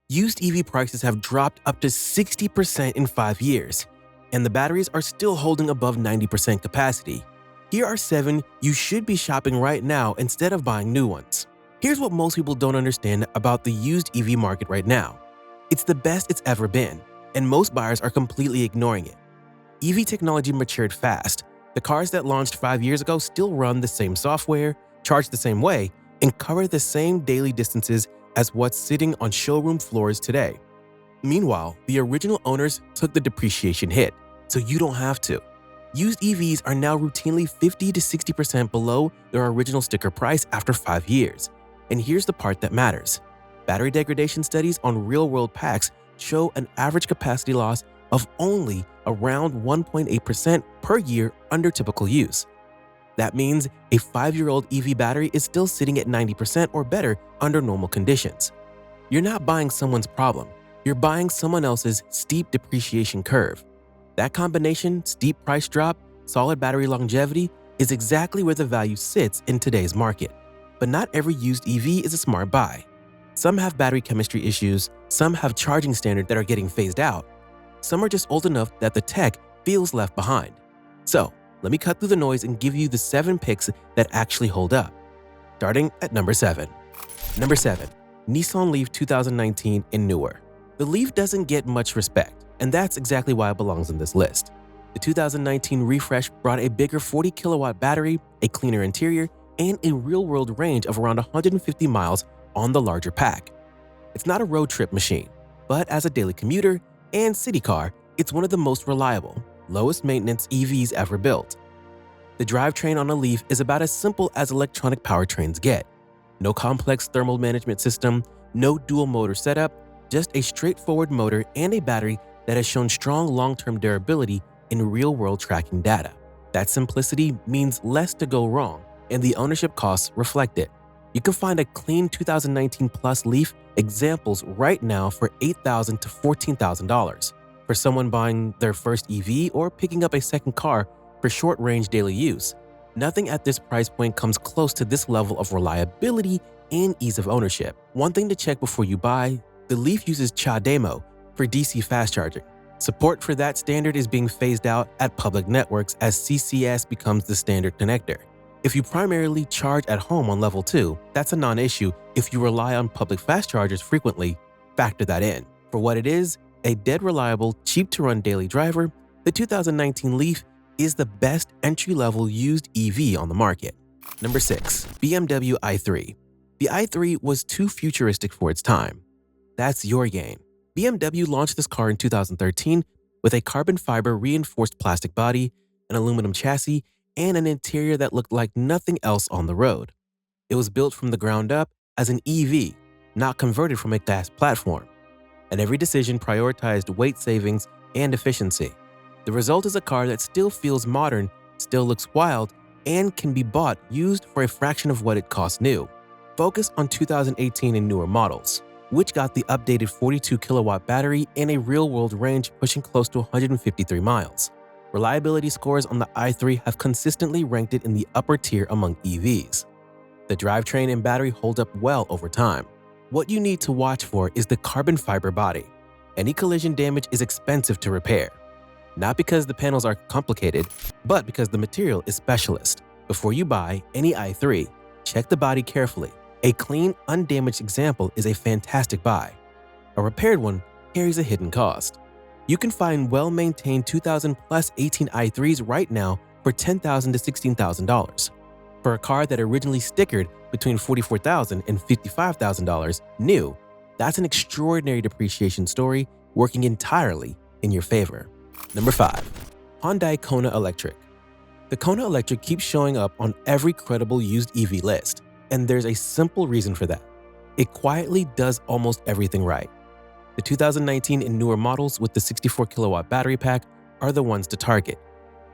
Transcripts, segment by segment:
Used EV prices have dropped up to 60% in 5 years, and the batteries are still holding above 90% capacity. Here are 7 you should be shopping right now instead of buying new ones. Here's what most people don't understand about the used EV market right now. It's the best it's ever been, and most buyers are completely ignoring it. EV technology matured fast. The cars that launched 5 years ago still run the same software, charge the same way, and cover the same daily distances as what's sitting on showroom floors today. Meanwhile, the original owners took the depreciation hit, so you don't have to. Used EVs are now routinely 50 to 60% below their original sticker price after 5 years. And here's the part that matters. Battery degradation studies on real-world packs show an average capacity loss of only around 1.8% per year under typical use. That means a 5-year-old EV battery is still sitting at 90% or better under normal conditions. You're not buying someone's problem, you're buying someone else's steep depreciation curve. That combination, steep price drop, solid battery longevity, is exactly where the value sits in today's market. But not every used EV is a smart buy. Some have battery chemistry issues, some have charging standards that are getting phased out, some are just old enough that the tech feels left behind. So, let me cut through the noise and give you the 7 picks that actually hold up. Starting at number 7. Number 7. Nissan Leaf 2019 and newer. The Leaf doesn't get much respect, and that's exactly why it belongs on this list. The 2019 refresh brought a bigger 40 kilowatt battery, a cleaner interior, and a real-world range of around 150 miles on the larger pack. It's not a road trip machine, but as a daily commuter and city car, it's one of the most reliable, lowest maintenance EVs ever built. The drivetrain on a Leaf is about as simple as electronic powertrains get. No complex thermal management system, no dual motor setup, just a straightforward motor and a battery that has shown strong long-term durability in real-world tracking data. That simplicity means less to go wrong, and the ownership costs reflect it. You can find a clean 2019 Plus Leaf examples right now for $8,000 to $14,000. For someone buying their first EV or picking up a second car for short-range daily use, nothing at this price point comes close to this level of reliability and ease of ownership. One thing to check before you buy, the Leaf uses CHAdeMO for DC fast charging. Support for that standard is being phased out at public networks as CCS becomes the standard connector. If you primarily charge at home on level 2, that's a non-issue. If you rely on public fast chargers frequently, factor that in. For what it is, a dead reliable, cheap-to-run daily driver, the 2019 Leaf is the best entry-level used EV on the market. Number 6. BMW i3. The i3 was too futuristic for its time. That's your gain. BMW launched this car in 2013 with a carbon fiber reinforced plastic body, an aluminum chassis, and an interior that looked like nothing else on the road. It was built from the ground up as an EV, not converted from a gas platform. And every decision prioritized weight savings and efficiency. The result is a car that still feels modern, still looks wild, and can be bought used for a fraction of what it costs new. Focus on 2018 and newer models, which got the updated 42 kilowatt battery and a real-world range pushing close to 153 miles. Reliability scores on the i3 have consistently ranked it in the upper tier among EVs. The drivetrain and battery hold up well over time. What you need to watch for is the carbon fiber body. Any collision damage is expensive to repair. Not because the panels are complicated, but because the material is specialist. Before you buy any i3, check the body carefully. A clean, undamaged example is a fantastic buy. A repaired one carries a hidden cost. You can find well-maintained 2000 plus 18 i3s right now for $10,000 to $16,000. For a car that originally stickered between $44,000 and $55,000 new, that's an extraordinary depreciation story working entirely in your favor. Number 5. Hyundai Kona Electric. The Kona Electric keeps showing up on every credible used EV list, and there's a simple reason for that. It quietly does almost everything right. The 2019 and newer models with the 64 kilowatt battery pack are the ones to target.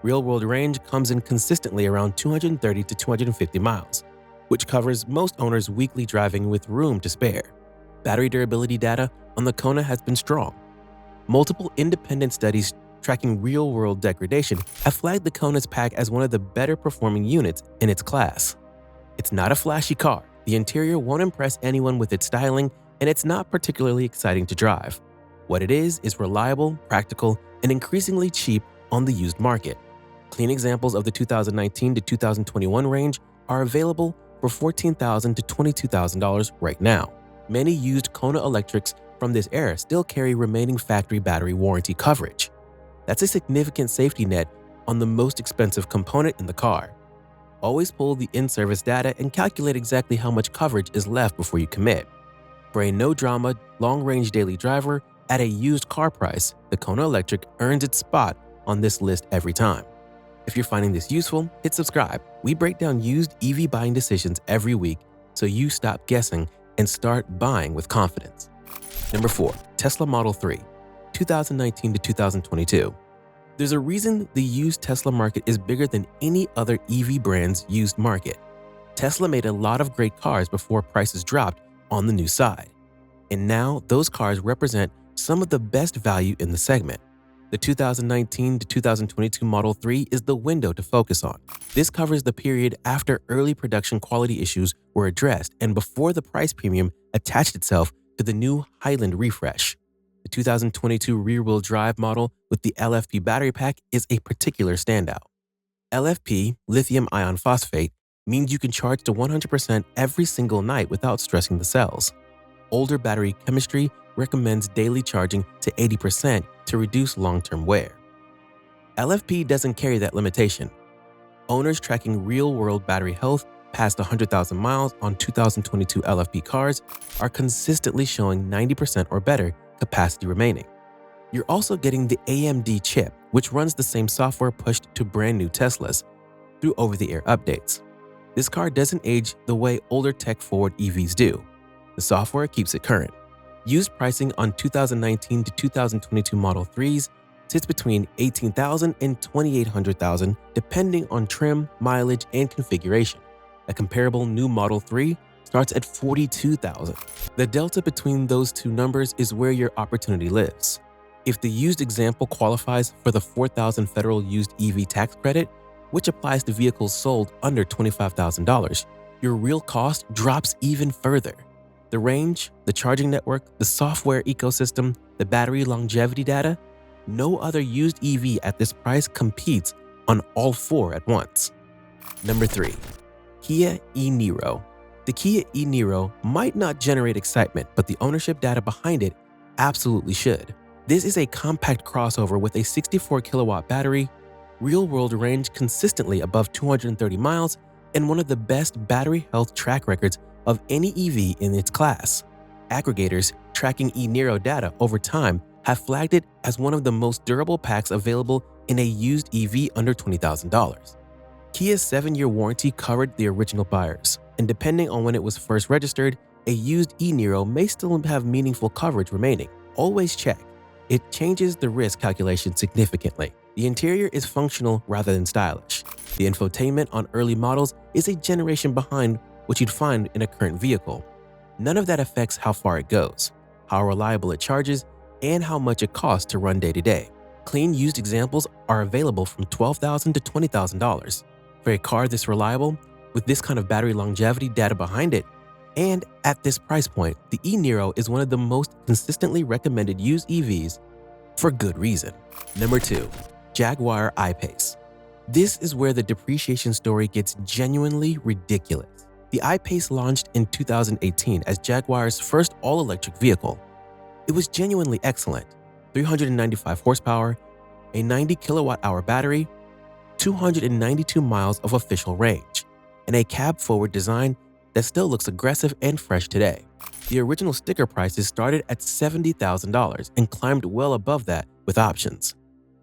Real-world range comes in consistently around 230 to 250 miles, which covers most owners' weekly driving with room to spare. Battery durability data on the Kona has been strong. Multiple independent studies tracking real-world degradation have flagged the Kona's pack as one of the better performing units in its class. It's not a flashy car. The interior won't impress anyone with its styling, and it's not particularly exciting to drive. What it is reliable, practical, and increasingly cheap on the used market. Clean examples of the 2019 to 2021 range are available for $14,000 to $22,000 right now. Many used Kona electrics from this era still carry remaining factory battery warranty coverage. That's a significant safety net on the most expensive component in the car. Always pull the in-service data and calculate exactly how much coverage is left before you commit. For a no-drama, long-range daily driver at a used car price, the Kona Electric earns its spot on this list every time. If you're finding this useful, hit subscribe. We break down used EV buying decisions every week so you stop guessing and start buying with confidence. Number 4. Tesla Model 3, 2019 to 2022. There's a reason the used Tesla market is bigger than any other EV brand's used market. Tesla made a lot of great cars before prices dropped on the new side. And now those cars represent some of the best value in the segment. The 2019 to 2022 Model 3 is the window to focus on. This covers the period after early production quality issues were addressed and before the price premium attached itself to the new Highland refresh. The 2022 rear-wheel drive model with the LFP battery pack is a particular standout. LFP, lithium iron phosphate, means you can charge to 100% every single night without stressing the cells. Older battery chemistry recommends daily charging to 80% to reduce long-term wear. LFP doesn't carry that limitation. Owners tracking real-world battery health past 100,000 miles on 2022 LFP cars are consistently showing 90% or better capacity remaining. You're also getting the AMD chip, which runs the same software pushed to brand new Teslas through over-the-air updates. This car doesn't age the way older tech-forward EVs do. The software keeps it current. Used pricing on 2019 to 2022 Model 3s sits between $18,000 and $2,800 depending on trim, mileage, and configuration. A comparable new Model 3 starts at $42,000. The delta between those two numbers is where your opportunity lives. If the used example qualifies for the $4,000 federal used EV tax credit, which applies to vehicles sold under $25,000, your real cost drops even further. The range, the charging network, the software ecosystem, the battery longevity data, no other used EV at this price competes on all four at once. Number 3. Kia e-Niro. The Kia e-Niro might not generate excitement, but the ownership data behind it absolutely should. This is a compact crossover with a 64 kilowatt battery, real-world range consistently above 230 miles, and one of the best battery health track records of any EV in its class. Aggregators tracking e-Niro data over time have flagged it as one of the most durable packs available in a used EV under $20,000. Kia's 7-year warranty covered the original buyers, and depending on when it was first registered, a used e-Niro may still have meaningful coverage remaining. Always check. It changes the risk calculation significantly. The interior is functional rather than stylish. The infotainment on early models is a generation behind what you'd find in a current vehicle. None of that affects how far it goes, how reliable it charges, and how much it costs to run day to day. Clean used examples are available from $12,000 to $20,000. For a car this reliable, with this kind of battery longevity data behind it, and at this price point, the e-Niro is one of the most consistently recommended used EVs for good reason. Number 2. Jaguar I-Pace. This is where the depreciation story gets genuinely ridiculous. The I-Pace launched in 2018 as Jaguar's first all-electric vehicle. It was genuinely excellent. 395 horsepower, a 90 kilowatt-hour battery, 292 miles of official range, and a cab-forward design that still looks aggressive and fresh today. The original sticker prices started at $70,000 and climbed well above that with options.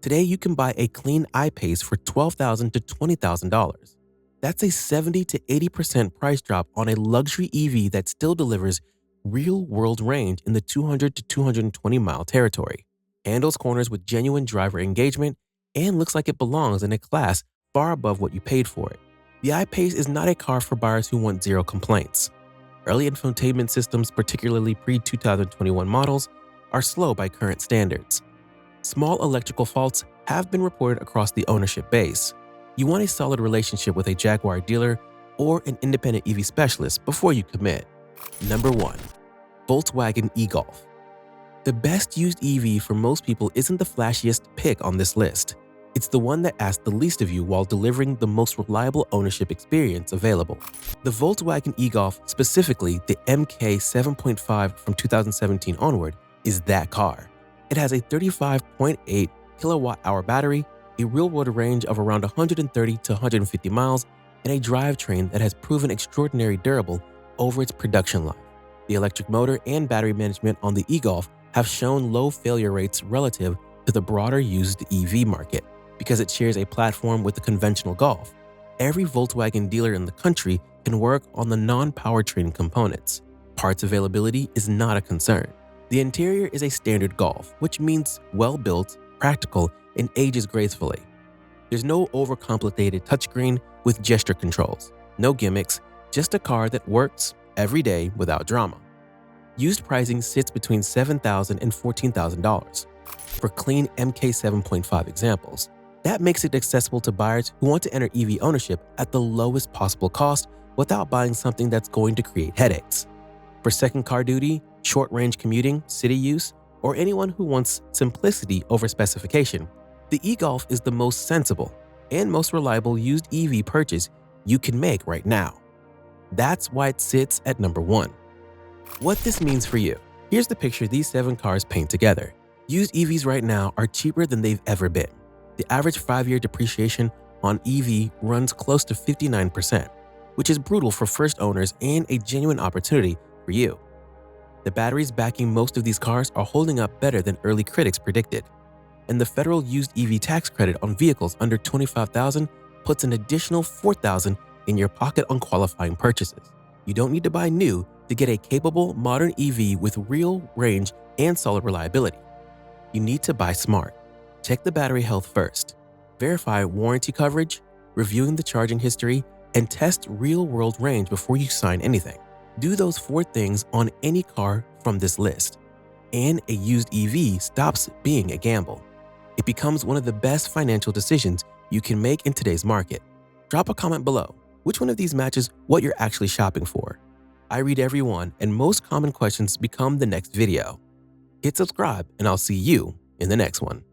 Today, you can buy a clean I-Pace for $12,000 to $20,000. That's a 70 to 80% price drop on a luxury EV that still delivers real-world range in the 200 to 220 mile territory, handles corners with genuine driver engagement, and looks like it belongs in a class far above what you paid for it. The I-Pace is not a car for buyers who want zero complaints. Early infotainment systems, particularly pre-2021 models, are slow by current standards. Small electrical faults have been reported across the ownership base. You want a solid relationship with a Jaguar dealer or an independent EV specialist before you commit. Number 1. Volkswagen e-Golf. The best used EV for most people isn't the flashiest pick on this list. It's the one that asks the least of you while delivering the most reliable ownership experience available. The Volkswagen e-Golf, specifically the MK 7.5 from 2017 onward, is that car. It has a 35.8 kilowatt-hour battery, a real-world range of around 130 to 150 miles, and a drivetrain that has proven extraordinarily durable over its production life. The electric motor and battery management on the e-Golf have shown low failure rates relative to the broader used EV market. Because it shares a platform with the conventional Golf, every Volkswagen dealer in the country can work on the non-powertrain components. Parts availability is not a concern. The interior is a standard Golf, which means well-built, practical, and ages gracefully. There's no overcomplicated touchscreen with gesture controls, no gimmicks, just a car that works every day without drama. Used pricing sits between $7,000 and $14,000 for clean MK 7.5 examples. That makes it accessible to buyers who want to enter EV ownership at the lowest possible cost without buying something that's going to create headaches. For second car duty, short-range commuting, city use, or anyone who wants simplicity over specification, the e-Golf is the most sensible and most reliable used EV purchase you can make right now. That's why it sits at number 1. What this means for you. Here's the picture these 7 cars paint together. Used EVs right now are cheaper than they've ever been. The average 5-year depreciation on EV runs close to 59%, which is brutal for first owners and a genuine opportunity for you. The batteries backing most of these cars are holding up better than early critics predicted, and the federal used EV tax credit on vehicles under $25,000 puts an additional $4,000 in your pocket on qualifying purchases. You don't need to buy new to get a capable modern EV with real range and solid reliability. You need to buy smart. Check the battery health first. Verify warranty coverage, reviewing the charging history, and test real-world range before you sign anything. Do those 4 things on any car from this list, and a used EV stops being a gamble. It becomes one of the best financial decisions you can make in today's market. Drop a comment below. Which one of these matches what you're actually shopping for? I read every one, and most common questions become the next video. Hit subscribe, and I'll see you in the next one.